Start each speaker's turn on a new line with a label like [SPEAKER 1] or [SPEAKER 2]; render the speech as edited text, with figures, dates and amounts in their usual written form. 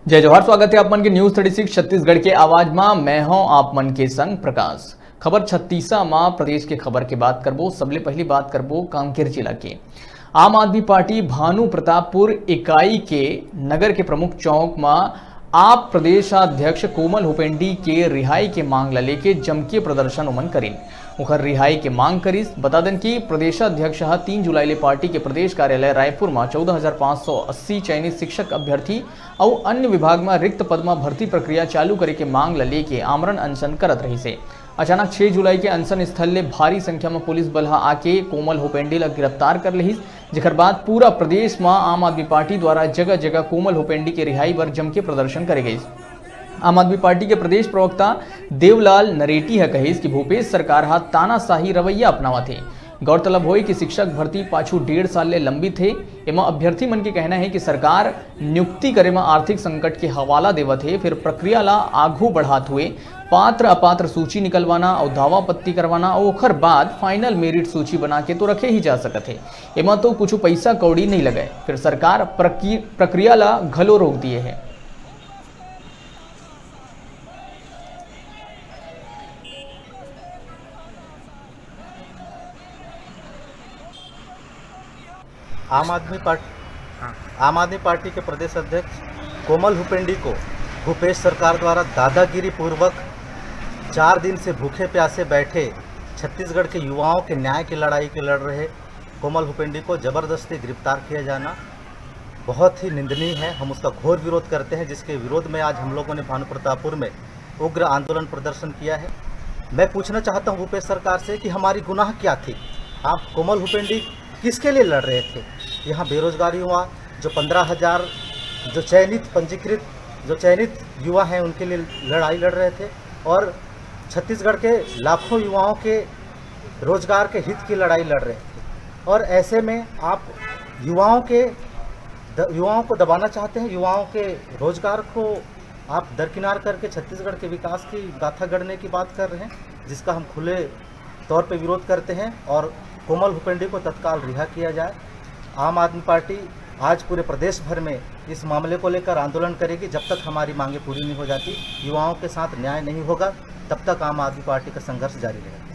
[SPEAKER 1] जय जवाहर। स्वागत है आप मन के न्यूज 36 छत्तीसगढ़ के आवाज में। मैं हूं आप मन के संग प्रकाश। खबर 36 में प्रदेश के खबर की बात करबो। सबले पहली बात करबो कांकेर जिला के आम आदमी पार्टी भानु प्रतापपुर इकाई के नगर के प्रमुख चौक में आप प्रदेशाध्यक्ष कोमल हुपेंडी के रिहाई के मांग ला लेके जमके प्रदर्शन उमन करीन। उखर रिहाई के मांग करीस। बता दें कि प्रदेशाध्यक्ष 3 जुलाई ले पार्टी के प्रदेश कार्यालय रायपुर में 14,580 चयनित शिक्षक अभ्यर्थी और अन्य विभाग में रिक्त पद में भर्ती प्रक्रिया चालू करे के मांग ला लेके आमरण अनशन करत रही से। अचानक 6 जुलाई के अनशन स्थल ले भारी संख्या में पुलिस बल आके कोमल हुपेंडी ला गिरफ्तार कर लिहिस। जेकर बाद पूरा प्रदेश में आम आदमी पार्टी द्वारा जगह जगह कोमल हुपेंडी के रिहाई पर जम के प्रदर्शन करे गई। आम आदमी पार्टी के प्रदेश प्रवक्ता देवलाल नरेटी है कहिस कि भूपेश सरकार हा तानाशाही रवैया अपनावा थे। गौरतलब हो कि शिक्षक भर्ती पाछू 1.5 साल ले लंबित थे। एमा अभ्यर्थी मन के कहना है कि सरकार नियुक्ति करे में आर्थिक संकट के हवाला देवत है, फिर प्रक्रिया ला आगू बढ़ात हुए पात्र अपात्र सूची निकलवाना और दावा पत्ती करवाना और ओखर बाद फाइनल मेरिट सूची बना के तो रखे ही जा सकत है। एमा तो कुछ पैसा कौड़ी नहीं लगे, फिर सरकार प्रक्रिया ला घलो रोक दिए है।
[SPEAKER 2] आम आदमी पार्टी के प्रदेश अध्यक्ष कोमल हुपेंडी को भूपेश सरकार द्वारा दादागिरी पूर्वक 4 दिन से भूखे प्यासे बैठे छत्तीसगढ़ के युवाओं के न्याय की लड़ाई के लड़ रहे कोमल हुपेंडी को ज़बरदस्ती गिरफ्तार किया जाना बहुत ही निंदनीय है। हम उसका घोर विरोध करते हैं, जिसके विरोध में आज हम लोगों ने भानु प्रतापपुर में उग्र आंदोलन प्रदर्शन किया है। मैं पूछना चाहता हूँ भूपेश सरकार से कि हमारी गुनाह क्या थी? आप कोमल हुपेंडी किसके लिए लड़ रहे थे? यहाँ बेरोजगारी हुआ, जो 15,000 जो चयनित युवा हैं उनके लिए लड़ाई लड़ रहे थे, और छत्तीसगढ़ के लाखों युवाओं के रोजगार के हित की लड़ाई लड़ रहे थे। और ऐसे में आप युवाओं को दबाना चाहते हैं, युवाओं के रोजगार को आप दरकिनार करके छत्तीसगढ़ के विकास की गाथा गढ़ने की बात कर रहे हैं, जिसका हम खुले तौर पे विरोध करते हैं और कोमल हुपेंडी को तत्काल रिहा किया जाए। आम आदमी पार्टी आज पूरे प्रदेश भर में इस मामले को लेकर आंदोलन करेगी। जब तक हमारी मांगें पूरी नहीं हो जाती, युवाओं के साथ न्याय नहीं होगा, तब तक आम आदमी पार्टी का संघर्ष जारी रहेगा।